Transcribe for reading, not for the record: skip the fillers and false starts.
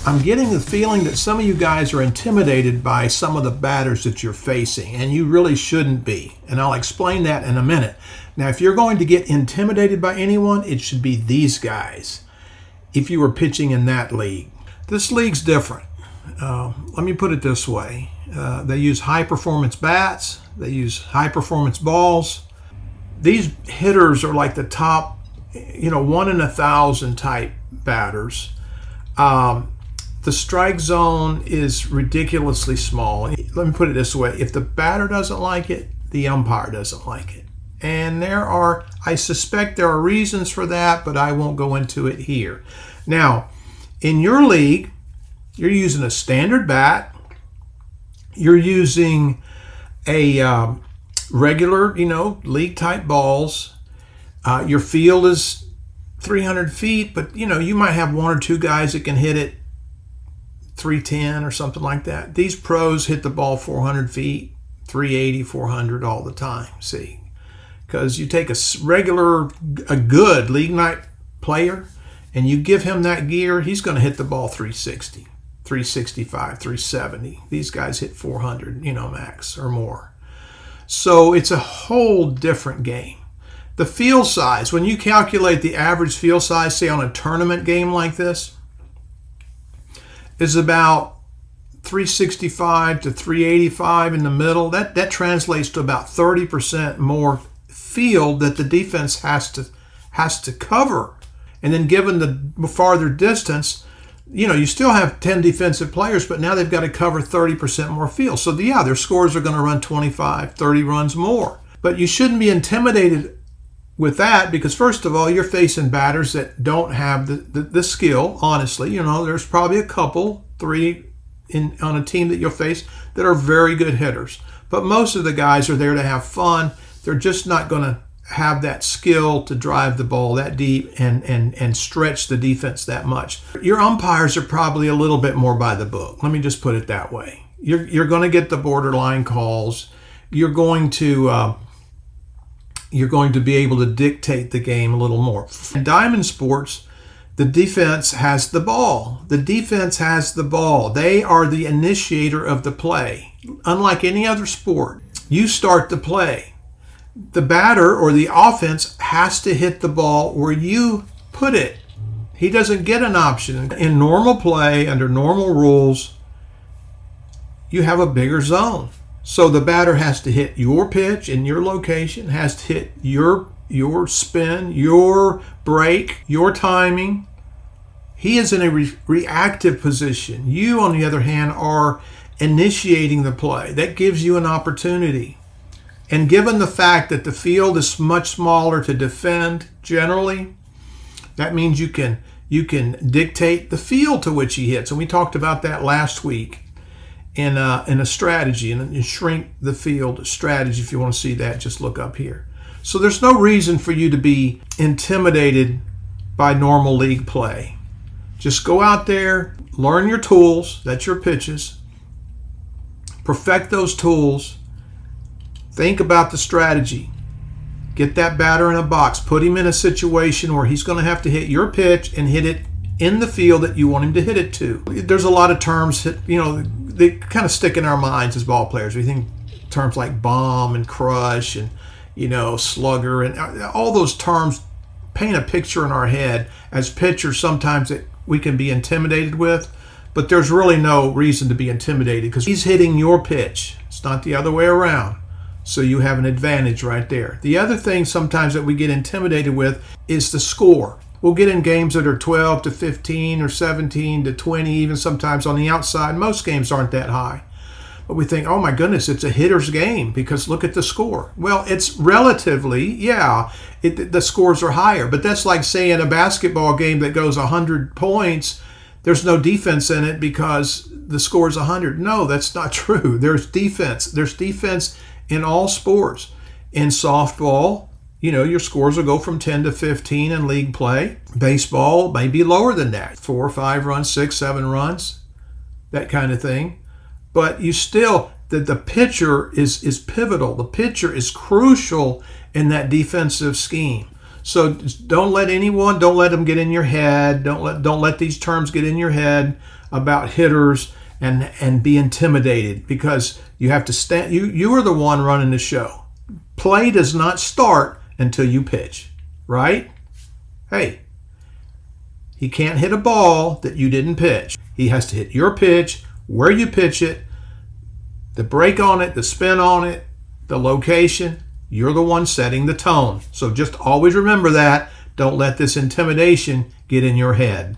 I'm getting the feeling that some of you guys are intimidated by some of the batters that you're facing, and you really shouldn't be. And I'll explain that in a minute. Now, if you're going to get intimidated by anyone, it should be these guys, if you were pitching in that league. This league's different. Let me put it this way. They use high-performance bats. They use high-performance balls. These hitters are like the top, 1 in 1,000 type batters. The strike zone is ridiculously small. Let me put it this way. If the batter doesn't like it, the umpire doesn't like it. And I suspect there are reasons for that, but I won't go into it here. Now, in your league, you're using a standard bat. You're using a regular, league type balls. Your field is 300 feet, but you might have one or two guys that can hit it 310 or something like that. These pros hit the ball 400 feet, 380, 400 all the time, see? Because you take a good league night player and you give him that gear, he's going to hit the ball 360, 365, 370. These guys hit 400, max or more. So it's a whole different game. The field size, when you calculate the average field size, say on a tournament game like this, is about 365 to 385 in the middle. That translates to about 30% more field that the defense has to cover. And then given the farther distance, you still have 10 defensive players, but now they've got to cover 30% more field. So yeah, their scores are going to run 25, 30 runs more. But you shouldn't be intimidated with that, because first of all, you're facing batters that don't have the skill, honestly. There's probably a couple, 3 on a team that you'll face that are very good hitters. But most of the guys are there to have fun. They're just not going to have that skill to drive the ball that deep and stretch the defense that much. Your umpires are probably a little bit more by the book. Let me just put it that way. You're going to get the borderline calls. You're going to be able to dictate the game a little more. In diamond sports, the defense has the ball. The defense has the ball. They are the initiator of the play. Unlike any other sport, you start the play. The batter or the offense has to hit the ball where you put it. He doesn't get an option. In normal play, under normal rules, you have a bigger zone. So the batter has to hit your pitch in your location, has to hit your spin, your break, your timing. He is in a reactive position. You, on the other hand, are initiating the play. That gives you an opportunity. And given the fact that the field is much smaller to defend generally, that means you can dictate the field to which he hits. And we talked about that last week in a strategy, and shrink the field strategy. If you want to see that, just look up here. So there's no reason for you to be intimidated by normal league play. Just go out there, learn your tools, that's your pitches, perfect those tools, think about the strategy, get that batter in a box, put him in a situation where he's going to have to hit your pitch and hit it in the field that you want him to hit it to. There's a lot of terms that, they kind of stick in our minds as ball players. We think terms like bomb and crush and, slugger, and all those terms paint a picture in our head as pitchers sometimes that we can be intimidated with, but there's really no reason to be intimidated because he's hitting your pitch. It's not the other way around. So you have an advantage right there. The other thing sometimes that we get intimidated with is the score. We'll get in games that are 12 to 15 or 17 to 20, even sometimes on the outside. Most games aren't that high. But we think, oh my goodness, it's a hitter's game because look at the score. Well, it's relatively, the scores are higher. But that's like saying a basketball game that goes 100 points, there's no defense in it because the score is 100. No, that's not true. There's defense. There's defense in all sports. In softball, your scores will go from 10 to 15 in league play. Baseball may be lower than that, 4 or 5 runs, 6, 7 runs, that kind of thing. But you still, the pitcher is pivotal. The pitcher is crucial in that defensive scheme. So don't let them get in your head. Don't let these terms get in your head about hitters and be intimidated, because you have to stand. You are the one running the show. Play does not start until you pitch, right? Hey, he can't hit a ball that you didn't pitch. He has to hit your pitch, where you pitch it, the break on it, the spin on it, the location. You're the one setting the tone. So just always remember that. Don't let this intimidation get in your head.